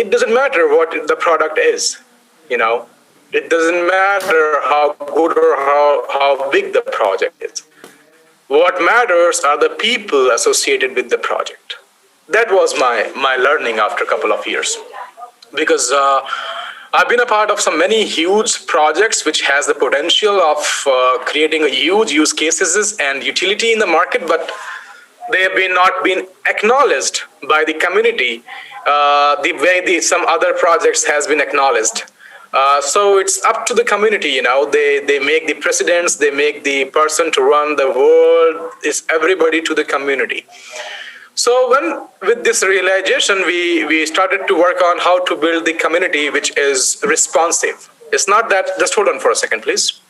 it doesn't matter what the product is, you know. It doesn't matter how good or how big the project is. What matters are the people associated with the project. That was my learning after a couple of years. Because I've been a part of some many huge projects which has the potential of creating a huge use cases and utility in the market, but they have not been acknowledged by the community the way some other projects has been acknowledged. So it's up to the community, you know. They make the precedents, they make the person to run the world. It's everybody to the community. So with this realization, we started to work on how to build the community which is responsive. It's not that, just hold on for a second, please.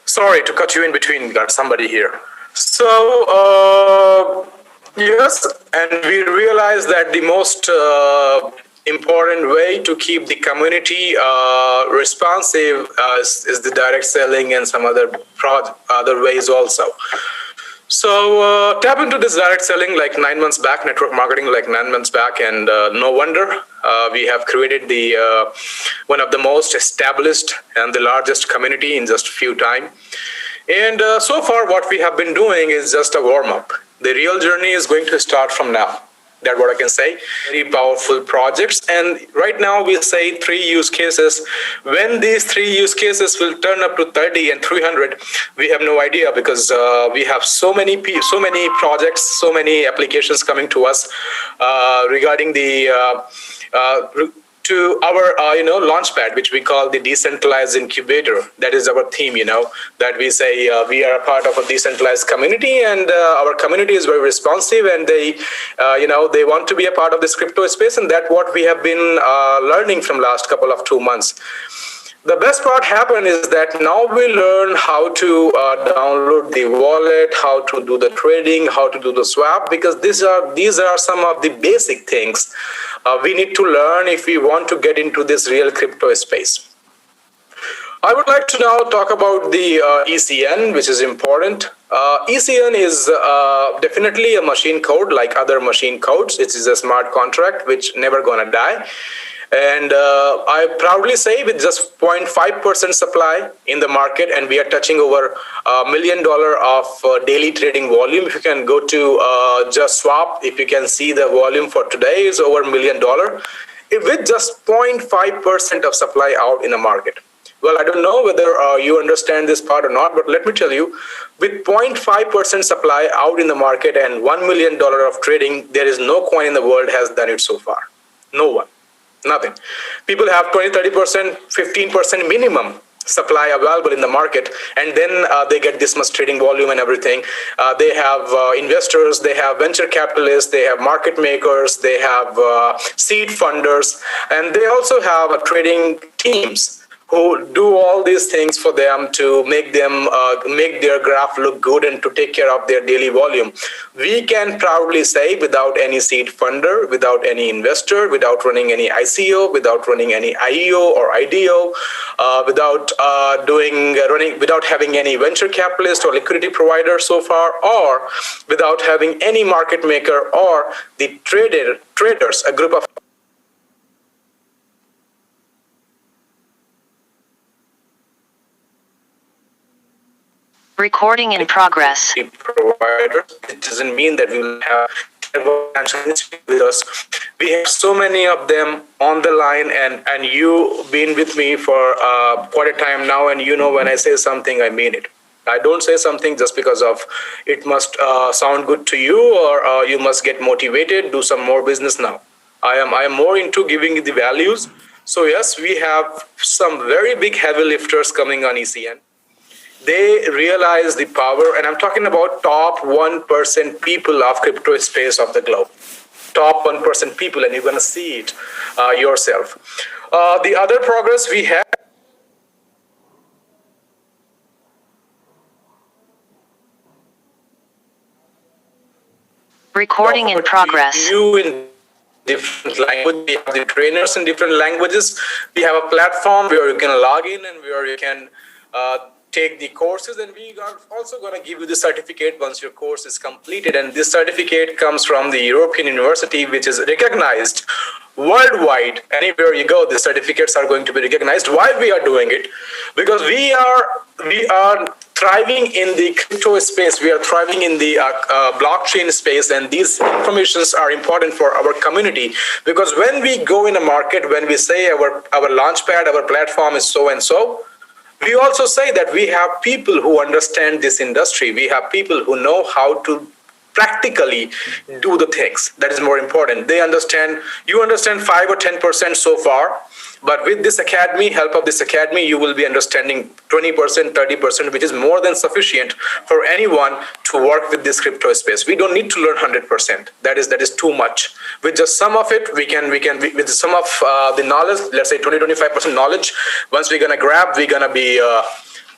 Sorry to cut you in between, got somebody here. So, yes, and we realized that the most important way to keep the community responsive is the direct selling and some other ways also. So tap into this direct selling like 9 months back, network marketing like 9 months back, and no wonder we have created the one of the most established and the largest community in just a few time. And so far what we have been doing is just a warm-up. The real journey is going to start from now. That's what I can say. Very powerful projects. And right now we say 3 use cases. When these 3 use cases will turn up to 30 and 300, we have no idea, because we have so many projects, so many applications coming to us regarding the to our launchpad, which we call the decentralized incubator. That is our theme, that we say we are a part of a decentralized community, and our community is very responsive, and they they want to be a part of this crypto space, and that's what we have been learning from last couple of 2 months. The best part happened is that now we learn how to download the wallet, how to do the trading, how to do the swap, because these are some of the basic things we need to learn if we want to get into this real crypto space. I would like to now talk about the ECN, which is important. ECN is definitely a machine code like other machine codes. It is a smart contract which never gonna die. And I proudly say with just 0.5% supply in the market, and we are touching over $1 million of daily trading volume. If you can go to JUSTSWAP, if you can see the volume for today is over $1 million, with just 0.5% of supply out in the market. Well, I don't know whether you understand this part or not, but let me tell you, with 0.5% supply out in the market and $1 million of trading, there is no coin in the world has done it so far. No one. Nothing. People have 20, 30%, 15% minimum supply available in the market, and then they get this much trading volume and everything. They have investors, they have venture capitalists, they have market makers, they have seed funders, and they also have trading teams who do all these things for them to make their graph look good and to take care of their daily volume. We can proudly say, without any seed funder, without any investor, without running any ICO, without running any IEO or IDO, without having any venture capitalist or liquidity provider so far, or without having any market maker or the traders, a group of Recording in progress. Provider. It doesn't mean that we will have financial institutions with us. We have so many of them on the line, and you've been with me for quite a time now, and when I say something, I mean it. I don't say something just because of it must sound good to you, or you must get motivated, do some more business now. I am more into giving you the values. So yes, we have some very big heavy lifters coming on ECN. They realize the power, and I'm talking about top 1% people of crypto space of the globe. Top 1% people, and you're going to see it yourself. The other progress we have, Recording in progress. You in different languages. We have the trainers in different languages. We have a platform where you can log in and where you can take the courses, and we are also going to give you the certificate once your course is completed. And this certificate comes from the European University, which is recognized worldwide. Anywhere you go, the certificates are going to be recognized. Why we are doing it? Because we are thriving in the crypto space. We are thriving in the blockchain space, and these informations are important for our community. Because when we go in a market, when we say our launchpad, our platform is so and so, we also say that we have people who understand this industry. We have people who know how to practically do the things. That is more important. They understand, you understand 5 or 10% so far, but with this academy, help of this academy, you will be understanding 20%, 30%, which is more than sufficient for anyone to work with this crypto space. We don't need to learn 100%. That is too much. With just some of it, we can with some of the knowledge, let's say 20-25% knowledge, once we're gonna grab, we're gonna be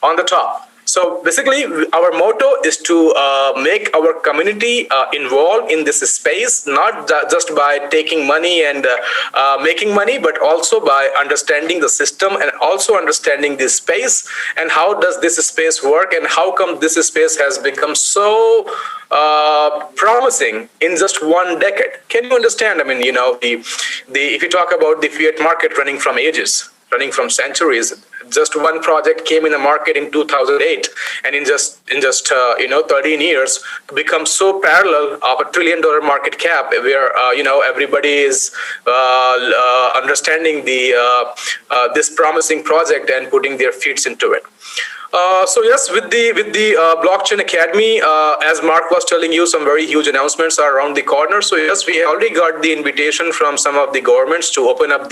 on the top. So basically, our motto is to make our community involved in this space, not just by taking money and making money, but also by understanding the system and also understanding this space and how does this space work and how come this space has become so promising in just 1 decade. Can you understand? I mean, you know, if you talk about the fiat market running from ages, running from centuries, just one project came in the market in 2008, and in just 13 years become so parallel of $1 trillion market cap, where everybody is understanding this promising project and putting their feet into it. So yes, with the Blockchain Academy, as Mark was telling you, some very huge announcements are around the corner. So yes, we already got the invitation from some of the governments to open up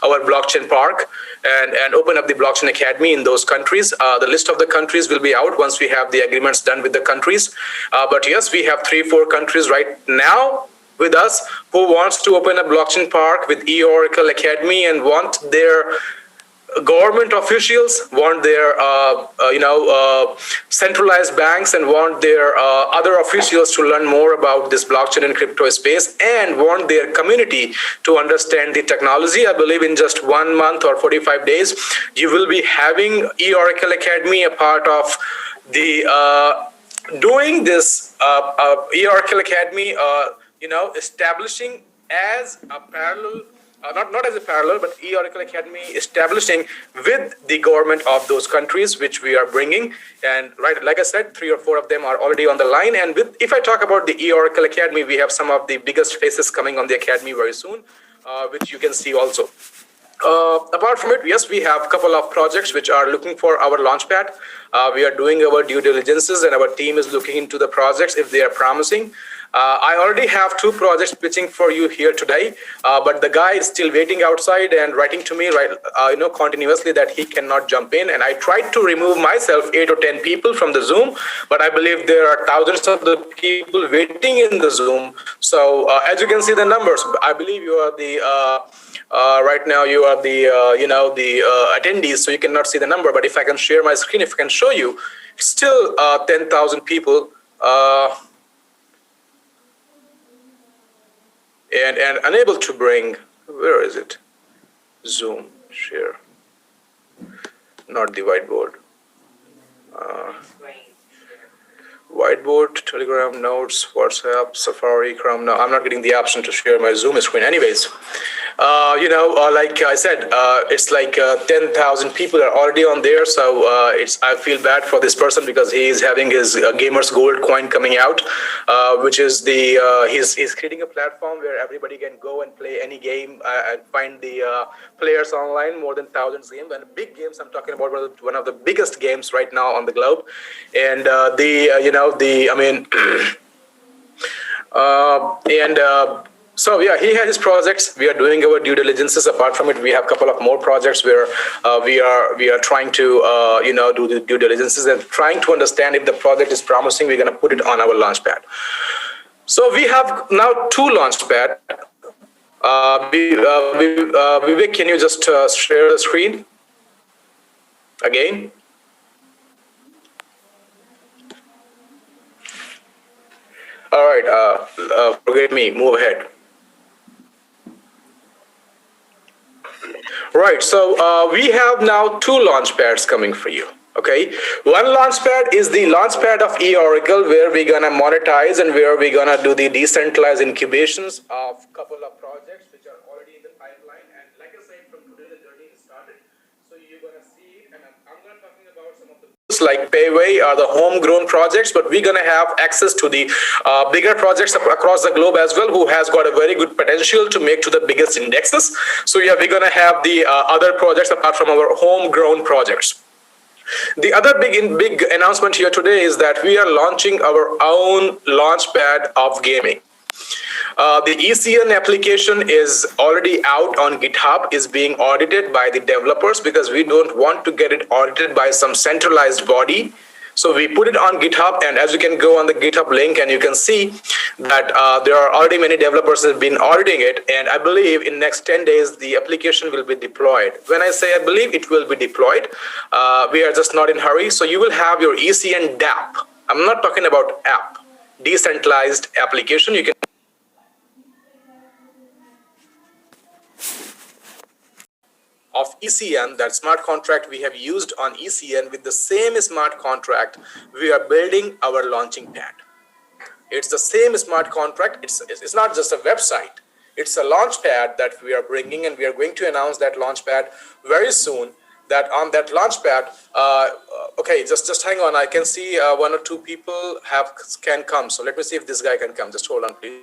our blockchain park and open up the Blockchain Academy in those countries. The list of the countries will be out once we have the agreements done with the countries. But yes, we have 3-4 countries right now with us who wants to open a blockchain park with Eoracle Academy and want their government officials, want their centralized banks, and want their other officials to learn more about this blockchain and crypto space, and want their community to understand the technology. I believe in just 1 month or 45 days, you will be having Eoracle Academy a part of the doing this Eoracle Academy, establishing as a parallel. Not as a parallel, but Eoracle Academy establishing with the government of those countries, which we are bringing. And right, like I said, 3 or 4 of them are already on the line. And if I talk about the Eoracle Academy, we have some of the biggest faces coming on the Academy very soon, which you can see also. Apart from it, yes, we have a couple of projects which are looking for our launchpad. We are doing our due diligences, and our team is looking into the projects if they are promising. I already have 2 projects pitching for you here today, but the guy is still waiting outside and writing to me continuously that he cannot jump in. And I tried to remove myself 8 or 10 people from the Zoom, but I believe there are thousands of the people waiting in the Zoom. So as you can see the numbers, I believe you are the right now you are the attendees, so you cannot see the number. But if I can share my screen, if I can show you, still 10,000 people. And unable to bring, where is it? Zoom, share, not the whiteboard. Whiteboard, Telegram, Notes, WhatsApp, Safari, Chrome. No, I'm not getting the option to share my Zoom screen. Anyways, like I said, it's like 10,000 people are already on there. So I feel bad for this person because he is having his Gamers Gold coin coming out, which is he's creating a platform where everybody can go and play any game and find the players online, more than thousands games, and big games. I'm talking about one of the biggest games right now on the globe, and so yeah, he has his projects. We are doing our due diligences. Apart from it, we have a couple of more projects where we are trying to do the due diligences and trying to understand if the project is promising. We're going to put it on our launchpad. So we have now 2 launchpad. Vivek, can you just share the screen again? All right, forgive me, move ahead. Right, so we have now two launch pads coming for you. Okay, one launch pad is the launch pad of Eoracle, where we're gonna monetize and where we're gonna do the decentralized incubations of a couple of projects which are already in the pipeline. And like I said, from today the journey is started. So you're gonna see it, and I'm gonna talking about some of the like Peywey are the homegrown projects, but we're going to have access to the bigger projects across the globe as well, who has got a very good potential to make to the biggest indexes. So yeah, we're going to have the other projects apart from our homegrown projects. The other big announcement here today is that we are launching our own launchpad of gaming. The ECN application is already out on GitHub, is being audited by the developers because we don't want to get it audited by some centralized body. So we put it on GitHub, and as you can go on the GitHub link and you can see that there are already many developers that have been auditing it, and I believe in next 10 days the application will be deployed. When I say I believe, it will be deployed. We are just not in a hurry. So you will have your ECN DApp. I'm not talking about app, decentralized application. You can of ECN, that smart contract we have used on ECN, with the same smart contract we are building our launching pad. It's the same smart contract. It's not just a website. It's a launch pad that we are bringing, and we are going to announce that launch pad very soon. That on that launch pad, okay, just hang on. I can see one or two people can come. So let me see if this guy can come. Just hold on, please.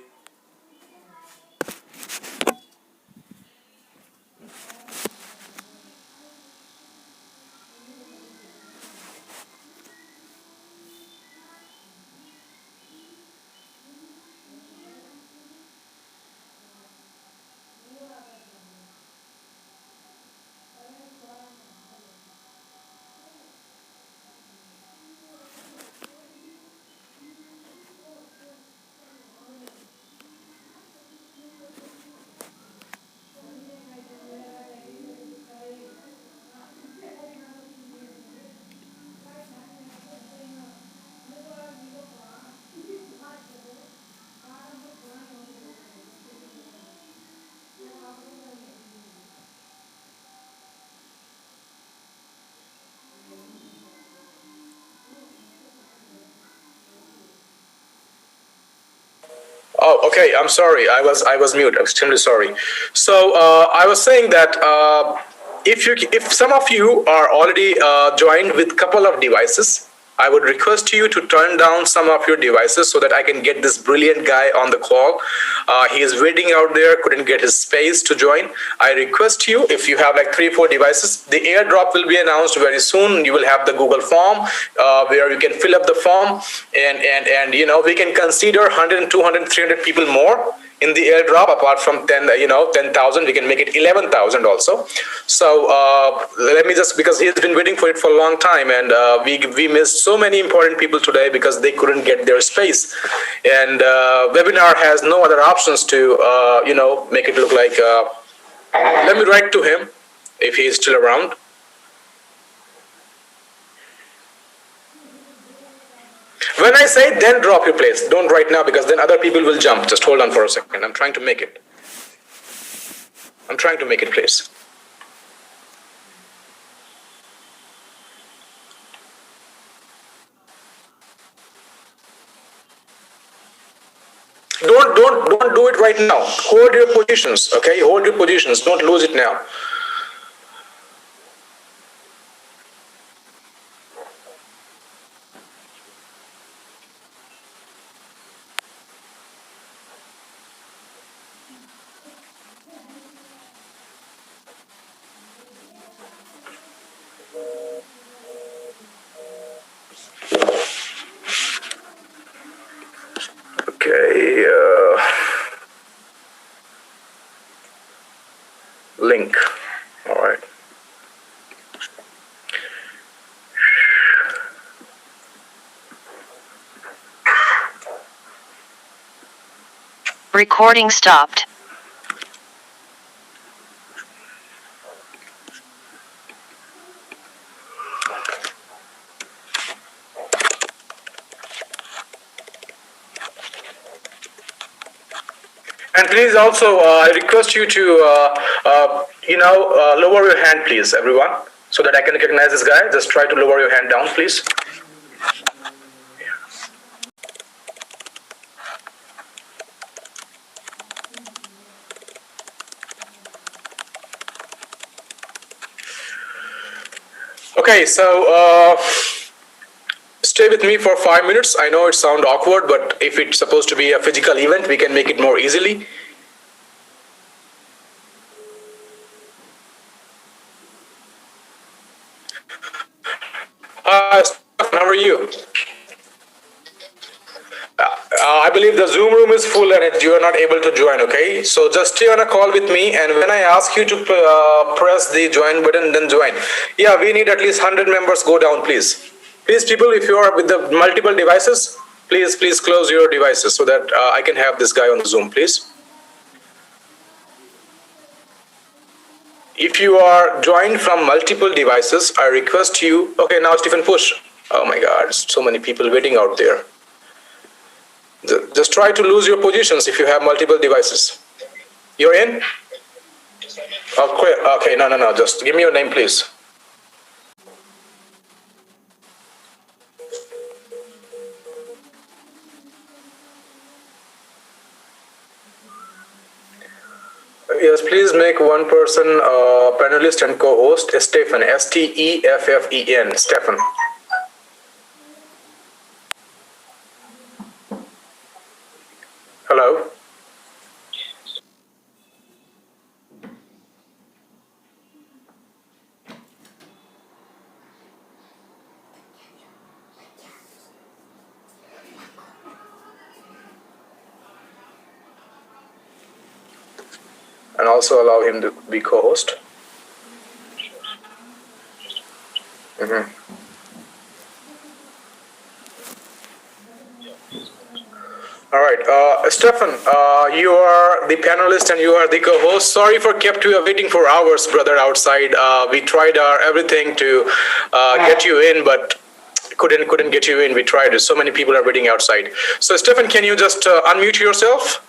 Oh, okay. I'm sorry. I was mute. Extremely sorry. So I was saying that if some of you are already joined with couple of devices, I would request you to turn down some of your devices so that I can get this brilliant guy on the call. He is waiting out there, couldn't get his space to join. I request you, if you have like 3-4 devices, the airdrop will be announced very soon. You will have the Google form where you can fill up the form, and you know, we can consider 100, 200, 300 people more in the airdrop. Apart from 10,000, we can make it 11,000 also. So let me just, because he's been waiting for it for a long time, and we missed so many important people today because they couldn't get their space, and webinar has no other options to make it look like let me write to him if he is still around. When I say then drop your place, don't right now, because then other people will jump. Just hold on for a second. I'm trying to make it. Please. Don't do it right now. Hold your positions, okay? Hold your positions. Don't lose it now. Okay. Link. All right. Recording stopped. And please also, I request you to, lower your hand, please, everyone, so that I can recognize this guy. Just try to lower your hand down, please. Okay, so stay with me for 5 minutes. I know it sounds awkward, but if it's supposed to be a physical event, we can make it more easily. Stefan, how are you? I believe the Zoom room is full and you are not able to join, okay? So just stay on a call with me, and when I ask you to press the join button, then join. Yeah, we need at least 100 members. Go down, please. Please, people, if you are with the multiple devices, please close your devices so that I can have this guy on the Zoom, please. If you are joined from multiple devices, I request you. Okay, now Stephen, push. Oh my God, so many people waiting out there. Just try to lose your positions if you have multiple devices. You're in? Okay, no. Just give me your name, please. Yes, please make one person panelist and co-host. Stephen, Steffen, Stephen. Hello? And also allow him to be co-host. All right, Stefan, you are the panelist and you are the co-host. Sorry for kept you waiting for hours, brother, outside. We tried our everything to get you in, but couldn't get you in. We tried. So many people are waiting outside. So, Stefan, can you just unmute yourself?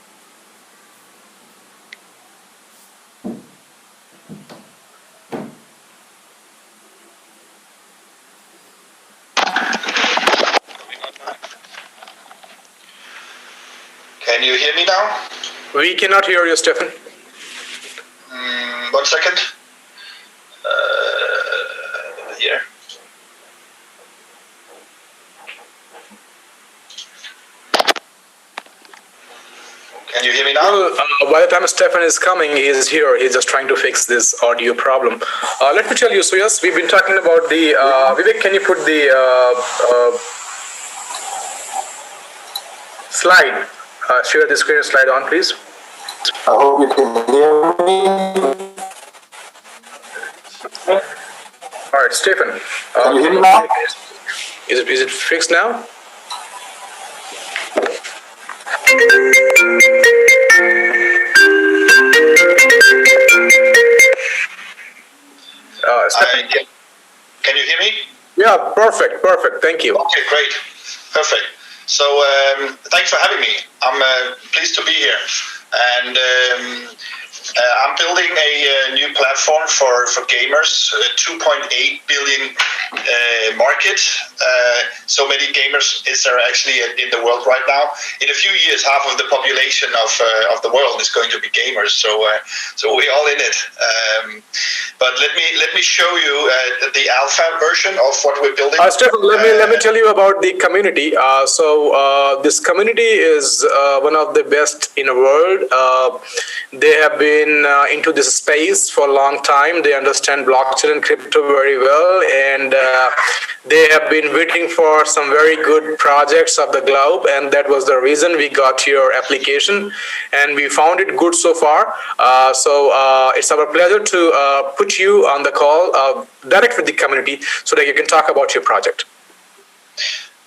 Can you hear me now? We cannot hear you, Stefan. 1 second. Here. Can you hear me now? Well, by the time Stefan is coming, he is here. He's just trying to fix this audio problem. Let me tell you, so yes, we've been talking about the, Vivek, can you put the slide, share the screen slide on, please? I hope you can hear me. All right, Stephen. Can you hear me now? Is it fixed now? Stephen, can you hear me? Yeah, perfect. Thank you. Okay, great. Perfect. So thanks for having me. I'm pleased to be here. And I'm building a new platform for gamers, a 2.8 billion market. So many gamers is there actually in the world right now. In a few years, half of the population of the world is going to be gamers. So we're all in it. But let me show you the alpha version of what we're building. Stephen, let me tell you about the community. This community is one of the best in the world. They have been into this space for a long time. They understand blockchain and crypto very well, and they have been waiting for some very good projects of the globe, and that was the reason we got your application, and we found it good so far. It's our pleasure to put you on the call direct with the community so that you can talk about your project.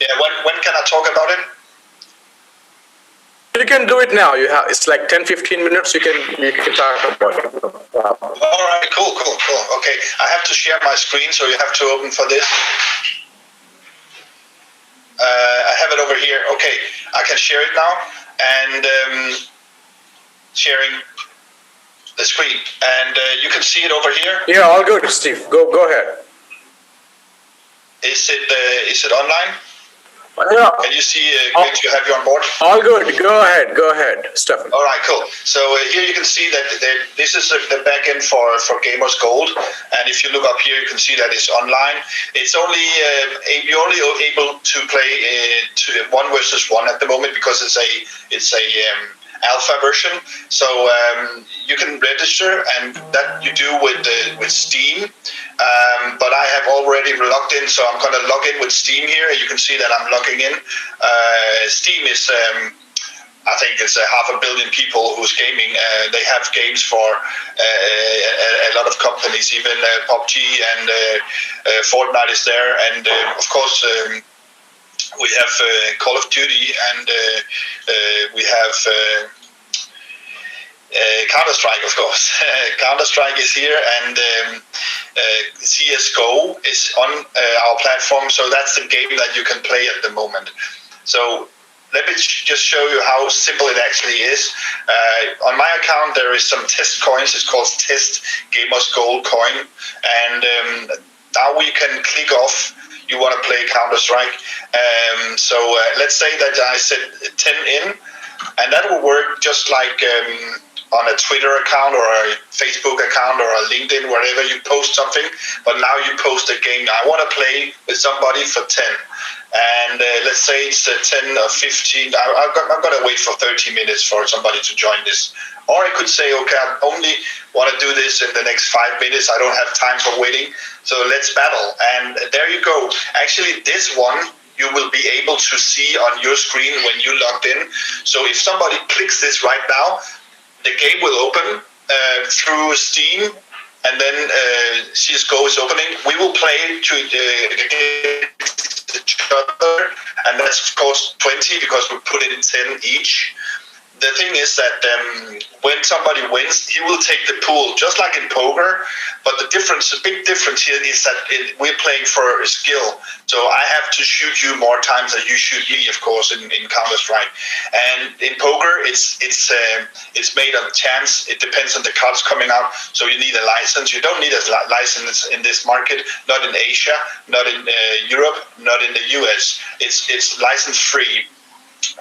Yeah, when can I talk about it? You can do it now. It's like 10-15 minutes. You can talk about it. All right, cool. Okay, I have to share my screen, so you have to open for this. I have it over here. Okay, I can share it now. And sharing the screen, and you can see it over here. Yeah, all good, Steve. Go ahead. Is it online? Yeah. Can you see? Good to have you on board. All good. Go ahead, Stefan. All right, cool. So here you can see that this is the backend for Gamers Gold, and if you look up here, you can see that it's online. It's only you're only able to play to 1 versus 1 at the moment because it's a alpha version. So you can register, and that you do with Steam. But I have already logged in, so I'm going to log in with Steam here. You can see that I'm logging in. Steam is, I think it's 500 million people who's gaming. They have games for a lot of companies, even PUBG and Fortnite is there. And of course, we have Call of Duty, and we have Counter-Strike, of course. Counter-Strike is here, and CSGO is on our platform, so that's the game that you can play at the moment. So let me just show you how simple it actually is. On my account, there is some test coins. It's called Test Gamers Gold coin, and now we can click off you want to play Counter-Strike. So let's say that I said 10 in, and that will work just like on a Twitter account or a Facebook account or a LinkedIn, wherever you post something, but now you post a game. I want to play with somebody for 10. And let's say it's 10 or 15. I'm going to wait for 30 minutes for somebody to join this. Or I could say, okay, I only want to do this in the next 5 minutes. I don't have time for waiting. So let's battle. And there you go. Actually, this one you will be able to see on your screen when you logged in. So if somebody clicks this right now, the game will open through Steam, and then CSGO is opening. We will play to each other, and that's of course 20 because we put it in 10 each. The thing is that when somebody wins, he will take the pool, just like in poker. But the big difference here is that we're playing for a skill. So I have to shoot you more times than you shoot me, of course, in Counter-Strike. And in poker, it's made on chance. It depends on the cards coming out. So you need a license. You don't need a license in this market, not in Asia, not in Europe, not in the US. It's license free.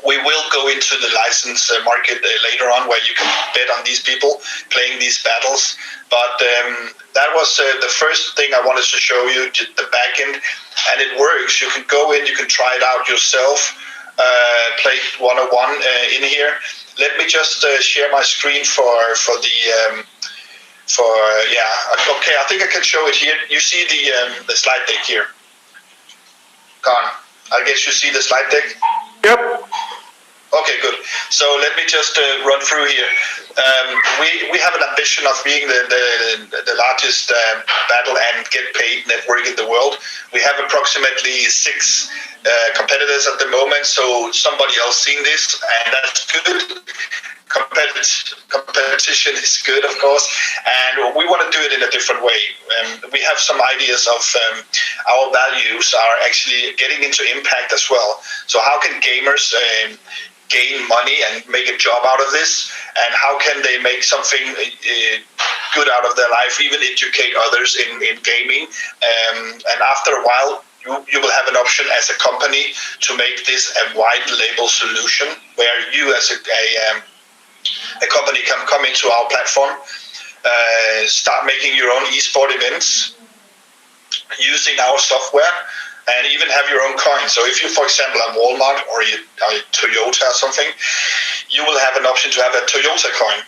We will go into the license market later on, where you can bet on these people playing these battles. But that was the first thing I wanted to show you, the backend, and it works. You can go in, you can try it out yourself, play 101 in here. Let me just share my screen okay, I think I can show it here. You see the slide deck here. Gone. I guess you see the slide deck. Yep. Okay, good. So let me just run through here. We have an ambition of being the largest battle and get paid network in the world. We have approximately 6 competitors at the moment, so somebody else seeing this, and that's good. Competition is good, of course, and we want to do it in a different way. We have some ideas of our values are actually getting into impact as well. So how can gamers gain money and make a job out of this, and how can they make something good out of their life, even educate others in gaming, and after a while you will have an option as a company to make this a white label solution, where you as a company can come into our platform, start making your own esport events using our software, and even have your own coin. So if you, for example, are Walmart or you are Toyota or something, you will have an option to have a Toyota coin.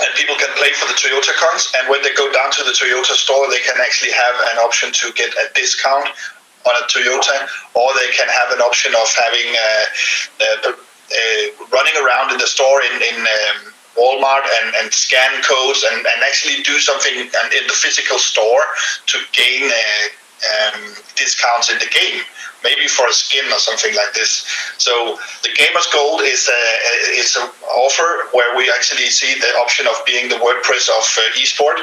And people can play for the Toyota coins, and when they go down to the Toyota store, they can actually have an option to get a discount on a Toyota, or they can have an option of having running around in the store in Walmart and scan codes and actually do something in the physical store to gain discounts in the game, maybe for a skin or something like this. So the Gamers Gold is an offer where we actually see the option of being the WordPress of esport.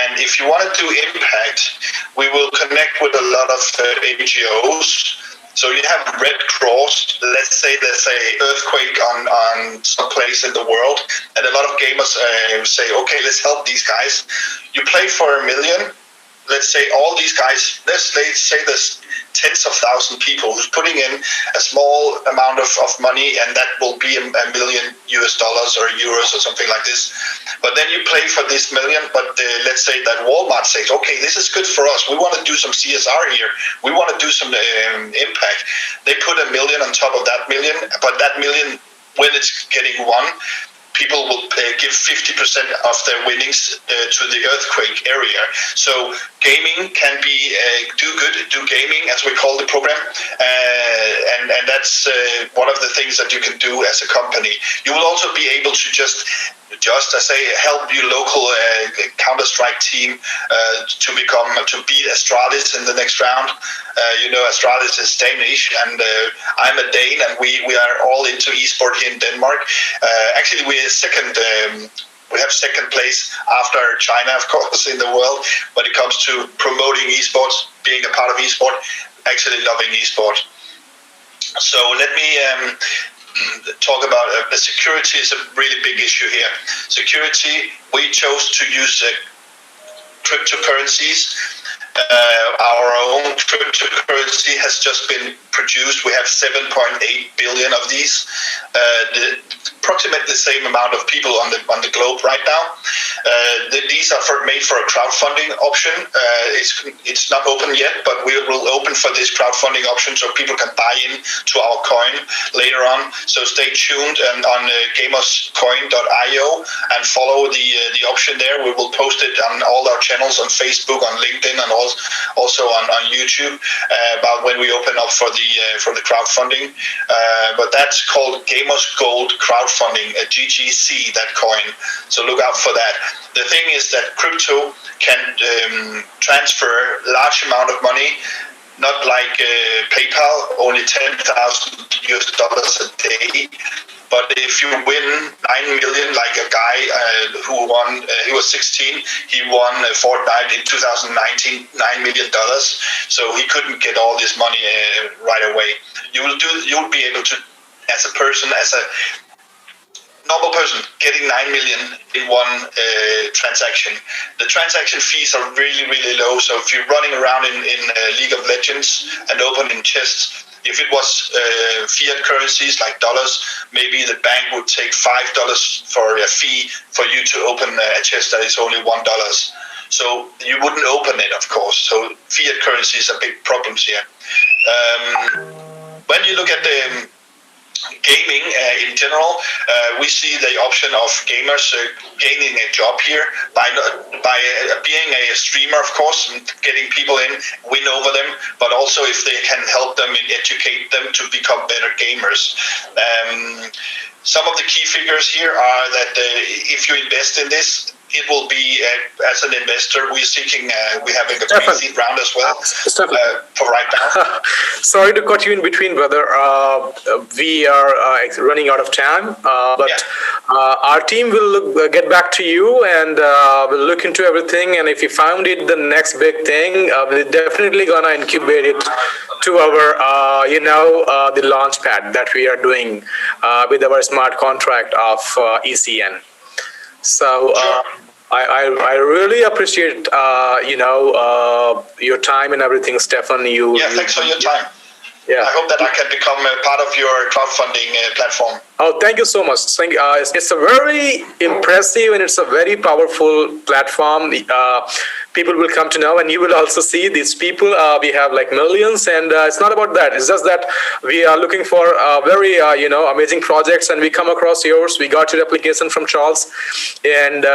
And if you want to do impact, we will connect with a lot of NGOs So you have Red Cross. Let's say there's a earthquake on some place in the world, and a lot of gamers say, okay, let's help these guys. You play for $1 million. Let's say all these guys, let's say there's tens of thousands of people who's putting in a small amount of money, and that will be $1 million US or euros or something like this. But then you play for this million, but let's say that Walmart says, okay, this is good for us. We want to do some CSR here. We want to do some impact. They put $1 million on top of that million, but that million, when it's getting won, people will give 50% of their winnings to the earthquake area. So gaming can be do gaming, as we call the program, and that's one of the things that you can do as a company. You will also be able to just I say, help your local Counter-Strike team to beat Astralis in the next round. Astralis is Danish, and I'm a Dane, and we are all into esport here in Denmark. Actually, we're second. We have second place after China, of course, in the world when it comes to promoting esports, being a part of esport, actually loving esport. So let me talk about security is a really big issue here. Security, we chose to use cryptocurrencies. Our own cryptocurrency has just been produced. We have 7.8 billion of these. Approximately the same amount of people on the globe right now. These are made for a crowdfunding option. It's not open yet, but we will open for this crowdfunding option so people can buy in to our coin later on. So stay tuned and on gamerscoin.io and follow the option there. We will post it on all our channels on Facebook, on LinkedIn, and also on YouTube about when we open up for the crowdfunding. But that's called Gamers Gold crowdfunding, a GGC, that coin. So look out for that. The thing is that crypto can transfer large amount of money, not like PayPal, only $10,000 a day. But if you win 9 million, like a guy who won, he was 16, he won Fortnite in 2019, $9 million. So he couldn't get all this money right away. You'll be able to, as a person, as a normal person, getting 9 million in one transaction. The transaction fees are really, really low. So if you're running around in League of Legends and opening chests, if it was fiat currencies like dollars, maybe the bank would take $5 for a fee for you to open a chest that is only $1. So you wouldn't open it, of course. So fiat currencies are big problems here. When you look at the gaming in general, we see the option of gamers gaining a job here by being a streamer, of course, and getting people in, win over them, but also if they can help them and educate them to become better gamers. Some of the key figures here are that if you invest in this, it will be, as an investor, we're seeking, we're having a pre-seed round as well for right now. Sorry to cut you in between, brother. We are running out of time, but our team will get back to you and we'll look into everything. And if you found it the next big thing, we're definitely going to incubate it to our, the launch pad that we are doing with our smart contract of ECN. So I really appreciate your time and everything, Stefan. Thanks for your time. Yeah. I hope that I can become a part of your crowdfunding platform. Oh, thank you so much. It's a very impressive and it's a very powerful platform. People will come to know, and you will also see these people. We have like millions, and it's not about that. It's just that we are looking for very, amazing projects, and we come across yours. We got your application from Charles, and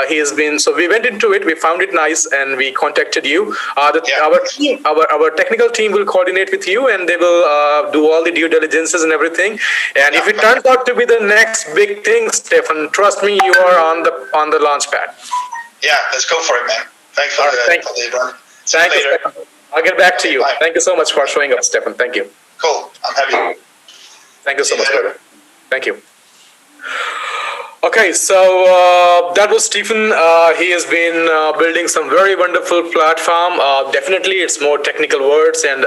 he has been. So we went into it. We found it nice, and we contacted you. Our technical team will coordinate with you, and they will do all the due diligences and everything. And if it turns out to be the next big thing, Stefan, trust me, you are on the launch pad. Yeah, let's go for it, man. Thanks for the run. Thank you, Stefan. I'll get back to you. Bye. Thank you so much for showing up, Stefan. Thank you. Cool. I'm happy. Thank you so much, brother. Thank you. Okay. Okay, so that was Stephen. He has been building some very wonderful platform. Definitely, it's more technical words, and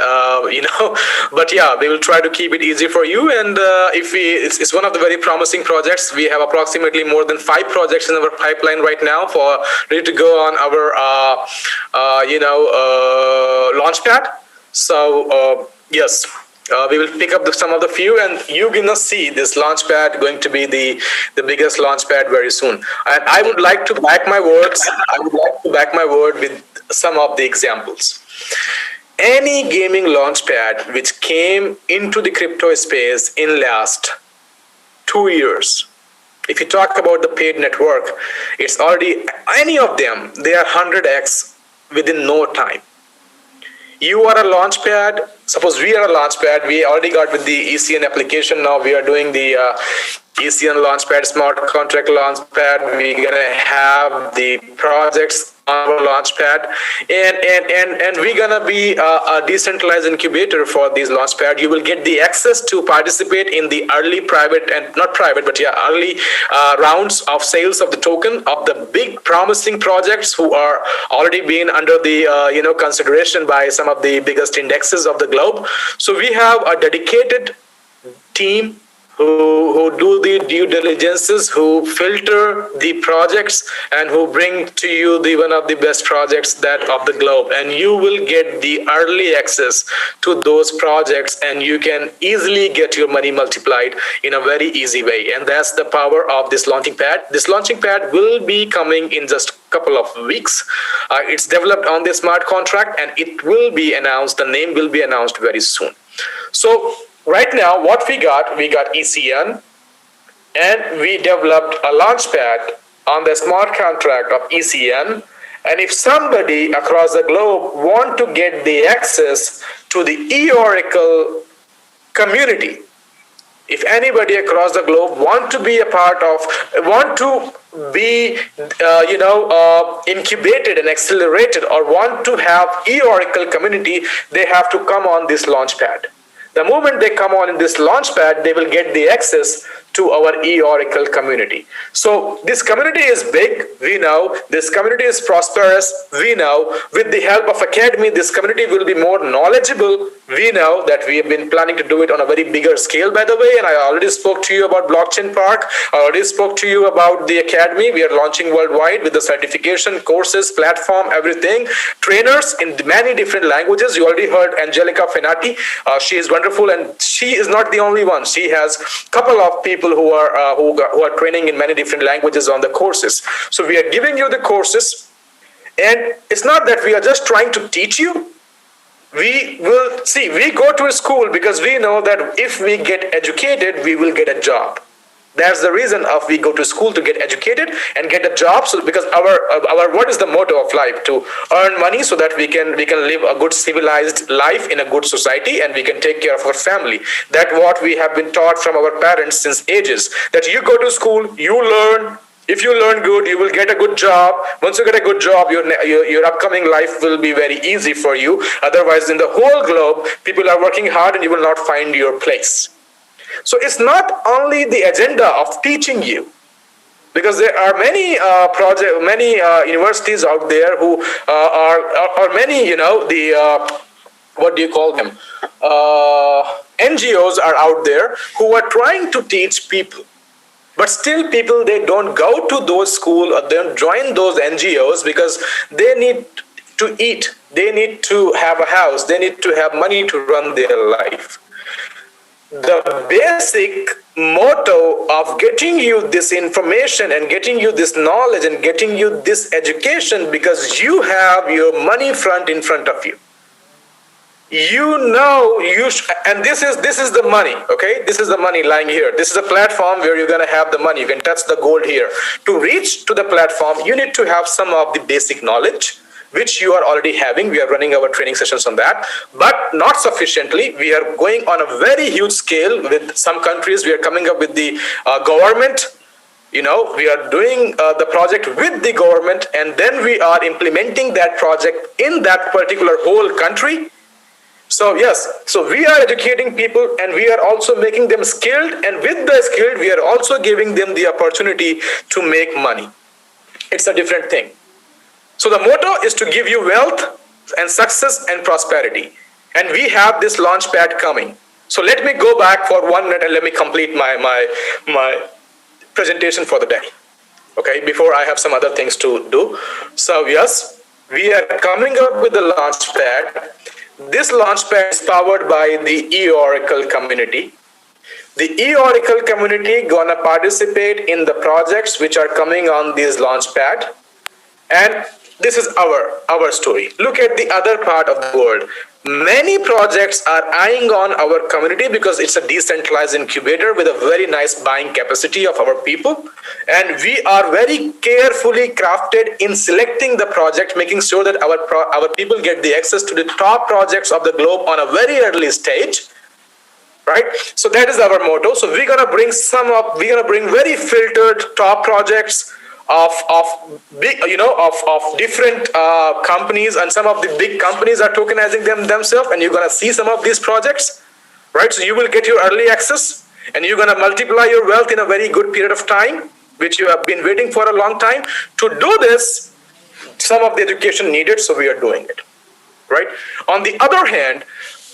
but yeah, we will try to keep it easy for you. And it's one of the very promising projects. We have approximately more than 5 projects in our pipeline right now for ready to go on our launchpad. So yes. We will pick up some of the few, and you're gonna see this launchpad going to be the biggest launchpad very soon. And I would like to back my words. I would like to back my word with some of the examples. Any gaming launchpad which came into the crypto space in last 2 years, if you talk about the paid network, it's already any of them. They are 100x within no time. You are a launchpad. Suppose we are a launchpad. We already got with the ECN application. Now we are doing the ECN launchpad, smart contract launchpad. We're gonna have the projects on our launchpad, and we're gonna be a decentralized incubator for these launchpad. You will get the access to participate in the early private and not private, but yeah, early rounds of sales of the token of the big promising projects who are already being under the consideration by some of the biggest indexes of the globe. So we have a dedicated team who do the due diligences, who filter the projects, and who bring to you the one of the best projects that of the globe. And you will get the early access to those projects, and you can easily get your money multiplied in a very easy way. And that's the power of this launching pad. This launching pad will be coming in just a couple of weeks. It's developed on the smart contract, and it will be announced. The name will be announced very soon. So right now, what we got ECN, and we developed a launchpad on the smart contract of ECN. And if somebody across the globe want to get the access to the Eoracle community, if anybody across the globe want to be a part of, want to be, incubated and accelerated, or want to have Eoracle community, they have to come on this launchpad. The moment they come on in this launchpad, they will get the access to our Eoracle community. So this community is big, we know. This community is prosperous, we know. With the help of Academy, this community will be more knowledgeable. We know that we have been planning to do it on a very bigger scale, by the way. And I already spoke to you about Blockchain Park. I already spoke to you about the Academy. We are launching worldwide with the certification, courses, platform, everything. Trainers in many different languages. You already heard Angelica Fenati. She is wonderful, and she is not the only one. She has a couple of people who are training in many different languages on the courses. So we are giving you the courses, and it's not that we are just trying to teach you. We will see, we go to a school because we know that if we get educated, we will get a job. That's the reason of we go to school, to get educated and get a job. So because our what is the motto of life? To earn money so that we can live a good civilized life in a good society, and we can take care of our family. That's what we have been taught from our parents since ages. That you go to school, you learn. If you learn good, you will get a good job. Once you get a good job, your upcoming life will be very easy for you. Otherwise, in the whole globe, people are working hard, and you will not find your place. So it's not only the agenda of teaching you, because there are many universities out there who are many, what do you call them? NGOs are out there who are trying to teach people. But still people, they don't go to those schools or they don't join those NGOs because they need to eat. They need to have a house. They need to have money to run their life. The basic motto of getting you this information and getting you this knowledge and getting you this education, because you have your money front in front of you. And this is the money, okay? This is the money lying here. This is a platform where you're gonna have the money. You can touch the gold here. To reach to the platform, you need to have some of the basic knowledge, which you are already having. We are running our training sessions on that, but not sufficiently. We are going on a very huge scale with some countries. We are coming up with the government. We are doing the project with the government, and then we are implementing that project in that particular whole country. So yes, so we are educating people and we are also making them skilled, and with the skilled, we are also giving them the opportunity to make money. It's a different thing. So the motto is to give you wealth and success and prosperity. And we have this launch pad coming. So let me go back for 1 minute and let me complete my presentation for the day. Okay, before I have some other things to do. So yes, we are coming up with the launch pad. This launch pad is powered by the Eoracle community. The Eoracle community gonna participate in the projects which are coming on this launch pad. And this is our story. Look at the other part of the world. Many projects are eyeing on our community because it's a decentralized incubator with a very nice buying capacity of our people. And we are very carefully crafted in selecting the project, making sure that our people get the access to the top projects of the globe on a very early stage. Right? So that is our motto. So we're gonna bring very filtered top projects of big, of different companies, and some of the big companies are tokenizing them themselves, and you're gonna see some of these projects, right? So you will get your early access, and you're gonna multiply your wealth in a very good period of time, which you have been waiting for a long time. To do this, some of the education needed, so we are doing it, right? On the other hand,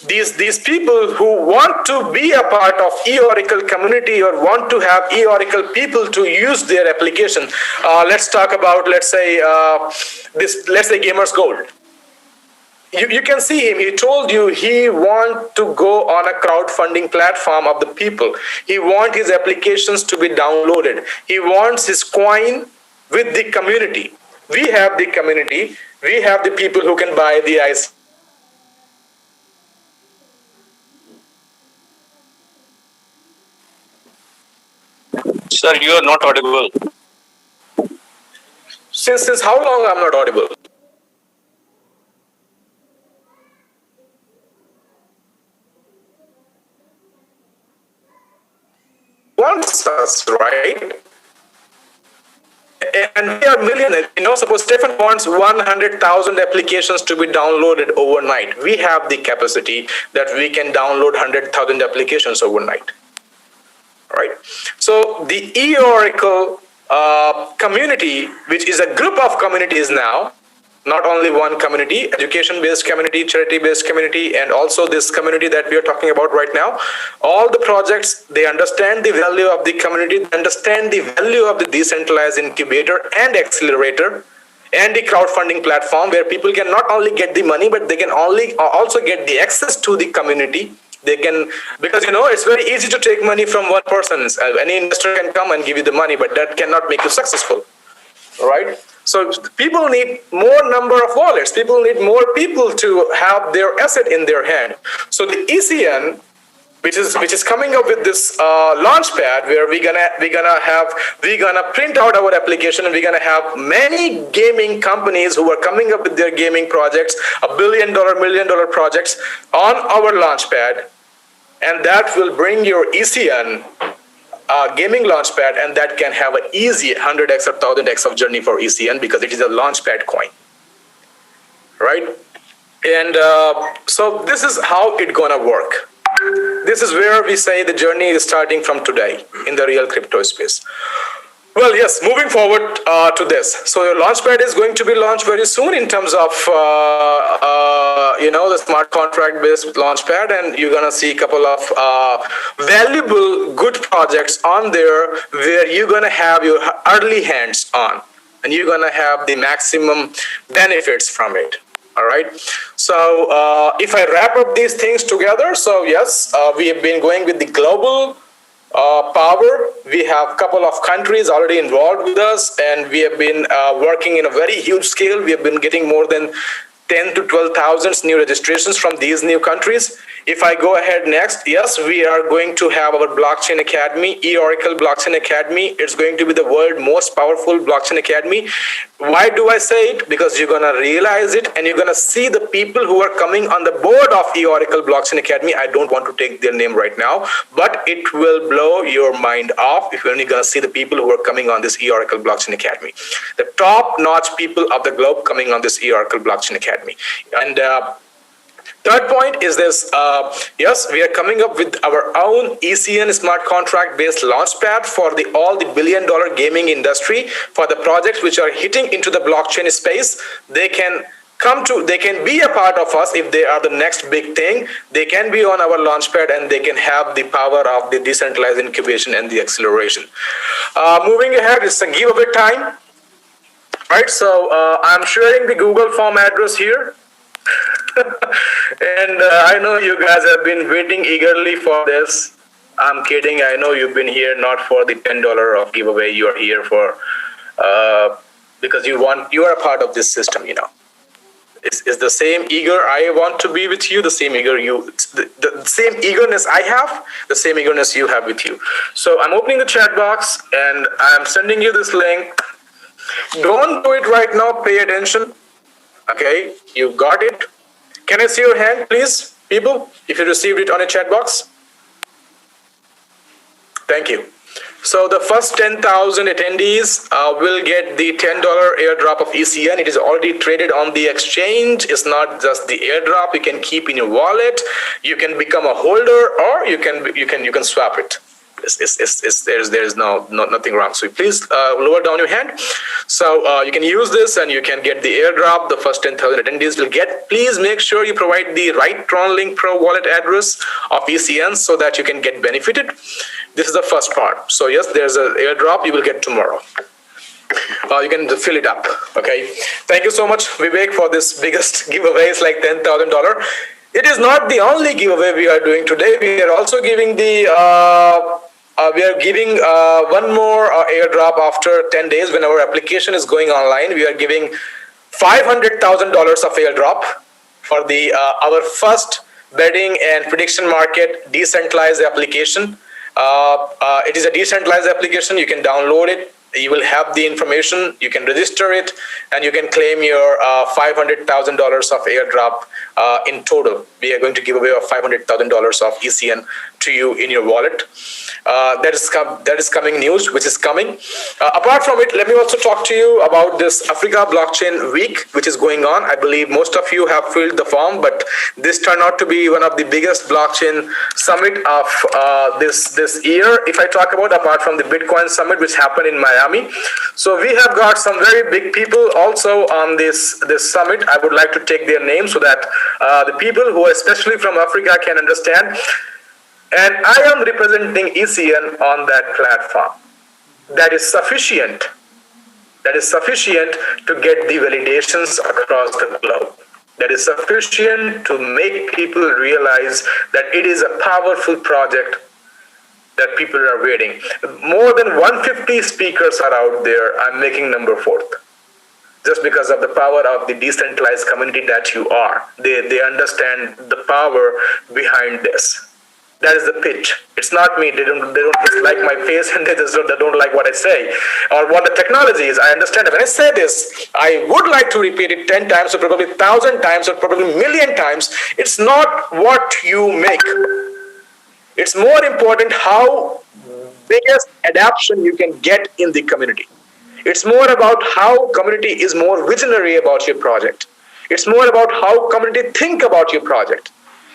these people who want to be a part of Eoracle community or want to have Eoracle people to use their application. Let's talk about, let's say Gamers Gold. You can see him. He told you he want to go on a crowdfunding platform of the people. He want his applications to be downloaded. He wants his coin with the community. We have the community. We have the people who can buy the IC. Sir, you are not audible. Since how long I'm not audible? Wants us, right? And we are millionaires. Suppose Stefan wants 100,000 applications to be downloaded overnight. We have the capacity that we can download 100,000 applications overnight. Right? So the Eoracle community, which is a group of communities now, not only one community, education-based community, charity-based community, and also this community that we are talking about right now, all the projects, they understand the value of the community, they understand the value of the decentralized incubator and accelerator, and the crowdfunding platform where people can not only get the money, but they can also get the access to the community. They can, because it's very easy to take money from one person. Any investor can come and give you the money, but that cannot make you successful, right? So people need more number of wallets. People need more people to have their asset in their hand. So the ECN, which is coming up with this launch pad, where we're gonna print out our application, and we're gonna have many gaming companies who are coming up with their gaming projects, $1 billion, $1 million projects on our launch pad, and that will bring your ECN gaming launch pad, and that can have an easy 100x or 1000x of journey for ECN because it is a launch pad coin, right? And so this is how it's gonna work. This is where we say the journey is starting from today in the real crypto space. Well, yes, moving forward to this. So your launchpad is going to be launched very soon in terms of, the smart contract-based launchpad, and you're going to see a couple of valuable, good projects on there where you're going to have your early hands on, and you're going to have the maximum benefits from it. All right. So if I wrap up these things together, so yes, we have been going with the global power. We have a couple of countries already involved with us, and we have been working in a very huge scale. We have been getting more than 10 to 12,000 new registrations from these new countries. If I go ahead next, yes, we are going to have our blockchain academy, Eoracle Blockchain Academy. It's going to be the world's most powerful blockchain academy. Why do I say it? Because you're going to realize it, and you're going to see the people who are coming on the board of Eoracle Blockchain Academy. I don't want to take their name right now, but it will blow your mind off if you're only going to see the people who are coming on this Eoracle Blockchain Academy. The top-notch people of the globe coming on this Eoracle Blockchain Academy. And Third point is this, yes, we are coming up with our own ECN smart contract based launchpad for all the billion-dollar gaming industry. For the projects which are hitting into the blockchain space, they can be a part of us. If they are the next big thing, they can be on our launchpad and they can have the power of the decentralized incubation and the acceleration. Moving ahead, it's a giveaway time. Right, so I'm sharing the Google form address here. And I know you guys have been waiting eagerly for this. I'm kidding. I know you've been here not for the $10 of giveaway. You are here for because you are a part of this system. You know, it's the same eager I want to be with you. The same the same eagerness I have. The same eagerness you have with you. So I'm opening the chat box and I'm sending you this link. Don't do it right now. Pay attention. Okay, you got it. Can I see your hand, please, people, if you received it on a chat box? Thank you. So the first 10,000 attendees will get the $10 airdrop of ECN. It is already traded on the exchange. It's not just the airdrop. You can keep in your wallet. You can become a holder, or you can swap it. There's nothing wrong. So please lower down your hand. So you can use this and you can get the airdrop. The first 10,000 attendees will get. Please make sure you provide the right TronLink Pro wallet address of ECN so that you can get benefited. This is the first part. So yes, there's an airdrop you will get tomorrow. You can fill it up. Okay. Thank you so much, Vivek, for this biggest giveaway. It's like $10,000. It is not the only giveaway we are doing today. We are also giving one more airdrop after 10 days when our application is going online. We are giving $500,000 of airdrop for our first betting and prediction market decentralized application. It is a decentralized application. You can download it. You will have the information. You can register it, and you can claim your $500,000 of airdrop in total. We are going to give away $500,000 of ECN to you in your wallet. That is coming news, which is coming. Apart from it, let me also talk to you about this Africa Blockchain Week, which is going on. I believe most of you have filled the form, but this turned out to be one of the biggest blockchain summit of this year. If I talk about apart from the Bitcoin summit, which happened in Miami, so we have got some very big people also on this summit. I would like to take their names so that the people who are especially from Africa can understand. And I am representing ECN on that platform. That is sufficient. That is sufficient to get the validations across the globe. That is sufficient to make people realize that it is a powerful project that people are waiting. More than 150 speakers are out there. I'm making number 4th. Just because of the power of the decentralized community that you are. They understand the power behind this. That is the pitch. It's not me. They don't just like my face and they don't like what I say or what the technology is. I understand it. When I say this, I would like to repeat it 10 times or probably 1,000 times or probably 1,000,000 times. It's not what you make. It's more important how biggest adoption you can get in the community. It's more about how community is more visionary about your project. It's more about how community think about your project.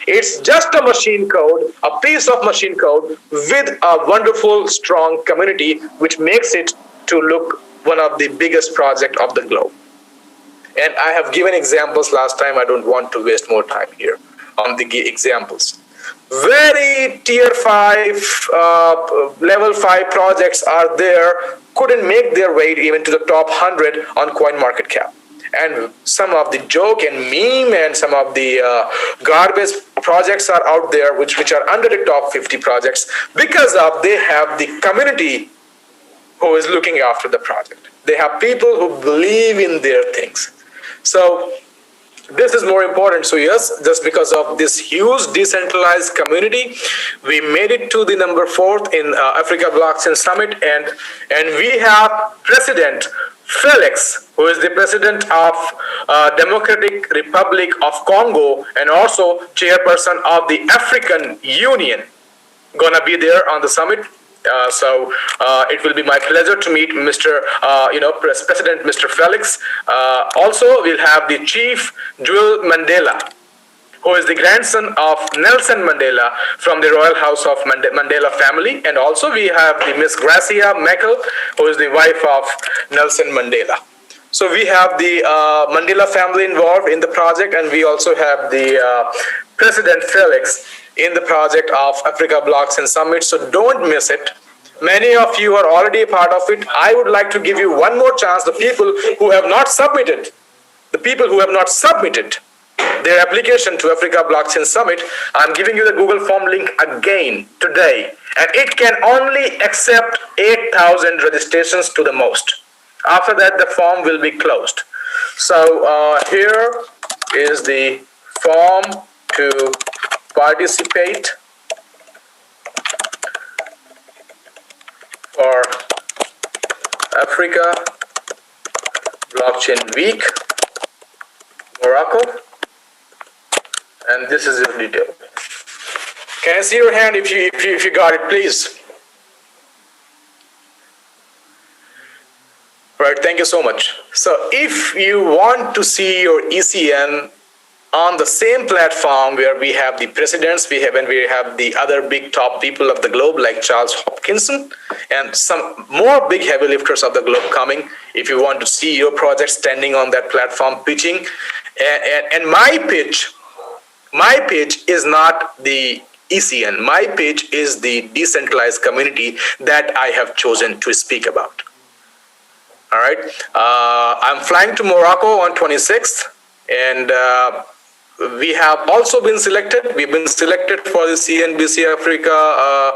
It's just a machine code, a piece of machine code with a wonderful, strong community, which makes it to look one of the biggest projects of the globe. And I have given examples last time. I don't want to waste more time here on the examples. Very tier 5, level 5 projects are there, couldn't make their way even to the top 100 on CoinMarketCap. And some of the joke and meme and some of the garbage projects are out there which are under the top 50 projects because of they have the community who is looking after the project. They have people who believe in their things. So this is more important. So yes, just because of this huge decentralized community, we made it to the number 4th in Africa Blockchain Summit, and we have President Felix, who is the president of Democratic Republic of Congo and also chairperson of the African Union, gonna be there on the summit. So it will be my pleasure to meet President Mr. Felix. Also, we'll have the Chief Jewel Mandela, who is the grandson of Nelson Mandela from the royal house of Mandela family. And also we have the Miss Gracia Meckel, who is the wife of Nelson Mandela. So we have the Mandela family involved in the project, and we also have the President Felix in the project of Africa Blockchain Summit. So don't miss it. Many of you are already a part of it. I would like to give you one more chance. The people who have not submitted, their application to Africa Blockchain Summit, I'm giving you the Google Form link again today, and it can only accept 8,000 registrations to the most. After that, the form will be closed. So here is the form to participate for Africa Blockchain Week, Eoracle, and this is your detail. Can I see your hand if you got it, please? Right, thank you so much. So if you want to see your ECN on the same platform where we have the presidents, we have the other big top people of the globe like Charles Hopkinson and some more big heavy lifters of the globe coming, if you want to see your project standing on that platform pitching, and my pitch is not the ECN, my pitch is the decentralized community that I have chosen to speak about. All right, I'm flying to Morocco on 26th, and we have also been selected. We've been selected for the CNBC Africa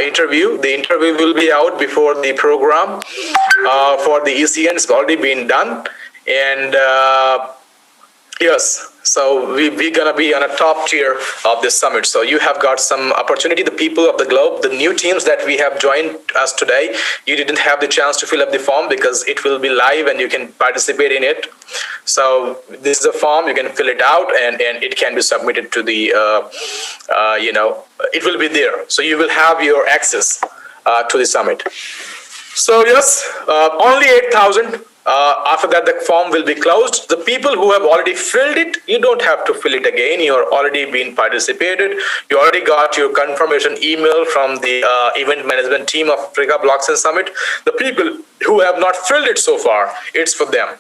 interview. The interview will be out before the program for the ECN. It's already been done, and yes. So we're gonna be on a top tier of this summit. So you have got some opportunity. The people of the globe, the new teams that we have joined us today, you didn't have the chance to fill up the form because it will be live and you can participate in it. So this is a form, you can fill it out and it can be submitted to the, it will be there. So you will have your access to the summit. So yes, only 8,000. After that, the form will be closed. The people who have already filled it, you don't have to fill it again. You're already been participated. You already got your confirmation email from the event management team of Africa Blockchain Summit. The people who have not filled it so far, it's for them.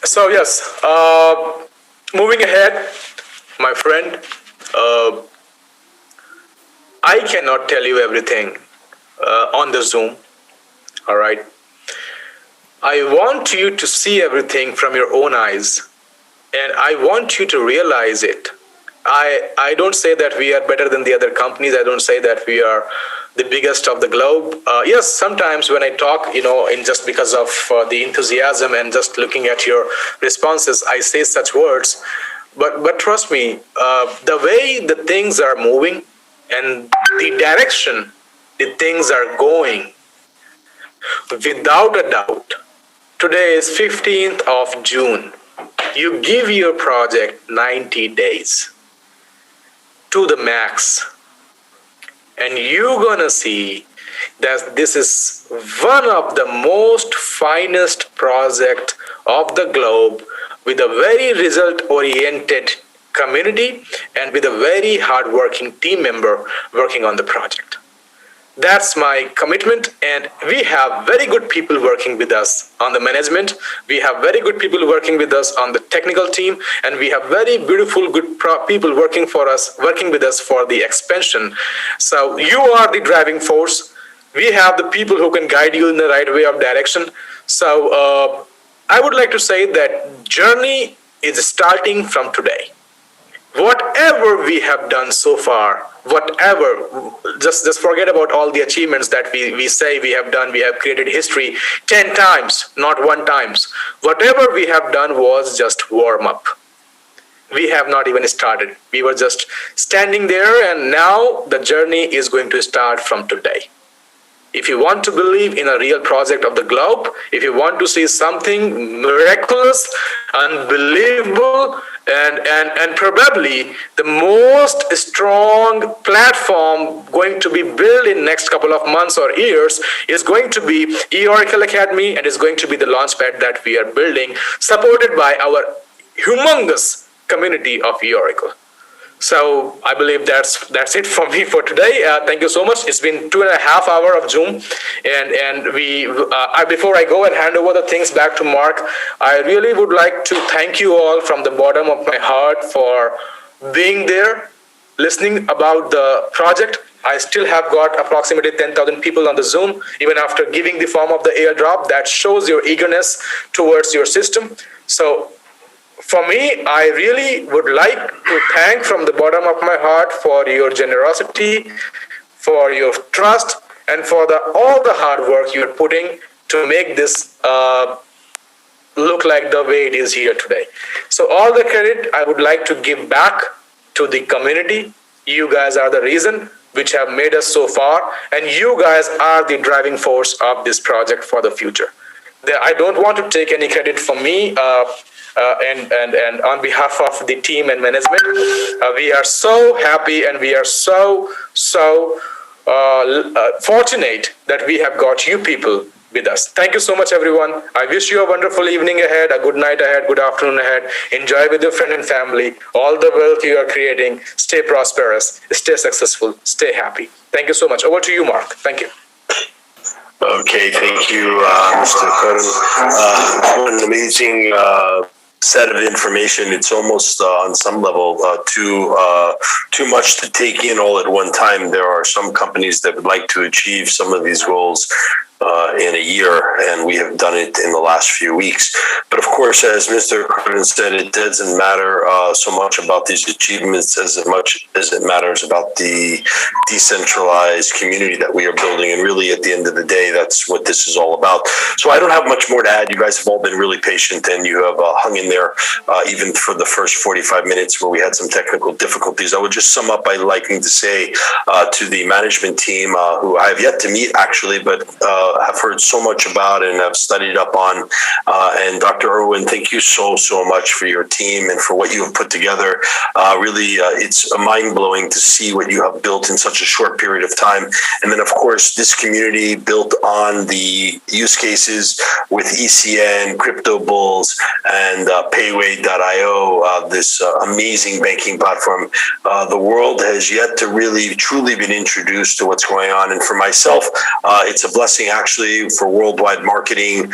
So yes, moving ahead, my friend, I cannot tell you everything on the Zoom, all right? I want you to see everything from your own eyes, and I want you to realize it. I don't say that we are better than the other companies. I don't say that we are the biggest of the globe. Yes, sometimes when I talk, in just because of the enthusiasm and just looking at your responses, I say such words. But trust me, the way the things are moving and the direction the things are going, without a doubt, today is 15th of June. You give your project 90 days to the max, and you're gonna see that this is one of the most finest project of the globe, with a very result-oriented community and with a very hard-working team member working on the project. That's my commitment, and we have very good people working with us on the management. We have very good people working with us on the technical team, and we have very beautiful, good people working with us for the expansion. So you are the driving force. We have the people who can guide you in the right way of direction. So I would like to say that journey is starting from today. Whatever we have done so far, just forget about all the achievements that we say we have done. We have created history 10 times, not one times. Whatever we have done was just warm up. We have not even started. We were just standing there, and now the journey is going to start from today. If you want to believe in a real project of the globe, if you want to see something miraculous, unbelievable, and probably the most strong platform going to be built in next couple of months or years is going to be Eoracle Academy, and is going to be the launchpad that we are building, supported by our humongous community of Eoracle. So I believe that's it for me for today. Thank you so much. It's been 2.5 hours of Zoom, and before I go and hand over the things back to Mark, I really would like to thank you all from the bottom of my heart for being there, listening about the project. I still have got approximately 10,000 people on the Zoom, even after giving the form of the airdrop. That shows your eagerness towards your system. So for me, I really would like to thank from the bottom of my heart for your generosity, for your trust, and for all the hard work you're putting to make this look like the way it is here today. So all the credit I would like to give back to the community. You guys are the reason which have made us so far, and you guys are the driving force of this project for the future. I don't want to take any credit from me. And on behalf of the team and management, we are so happy and we are so fortunate that we have got you people with us. Thank you so much, everyone. I wish you a wonderful evening ahead, a good night ahead, good afternoon ahead. Enjoy with your friend and family. All the wealth you are creating. Stay prosperous, stay successful, stay happy. Thank you so much. Over to you, Mark. Thank you. Okay, thank you, Mr. Karan. What an amazing set of information. It's almost on some level too much to take in all at one time. There are some companies that would like to achieve some of these goals in a year, and we have done it in the last few weeks. But of course, as Mr. Karan said, it doesn't matter so much about these achievements as much as it matters about the decentralized community that we are building. And really, at the end of the day, that's what this is all about. So I don't have much more to add. You guys have all been really patient, and you have hung in there even for the first 45 minutes where we had some technical difficulties. I would just sum up by liking to say to the management team, who I have yet to meet actually, but have heard so much about and have studied up on. And Dr. Irwin, thank you so much for your team and for what you have put together. Really, it's mind-blowing to see what you have built in such a short period of time. And then, of course, this community built on the use cases with ECN, Crypto Bulls, and Peywey.io, this amazing banking platform. The world has yet to really, truly been introduced to what's going on. And for myself, it's a blessing actually for worldwide marketing,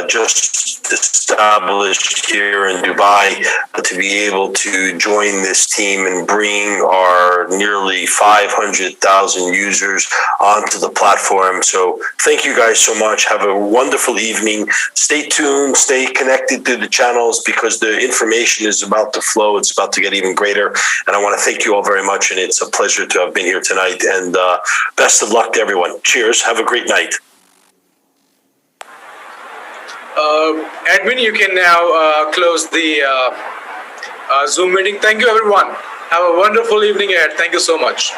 just established here in Dubai, to be able to join this team and bring our nearly 500,000 users onto the platform. So thank you guys so much. Have a wonderful evening. Stay tuned, stay connected to the channels, because the information is about to flow. It's about to get even greater. And I want to thank you all very much. And it's a pleasure to have been here tonight. And best of luck to everyone. Cheers. Have a great night. Admin, you can now close the Zoom meeting. Thank you, everyone. Have a wonderful evening ahead. Thank you so much.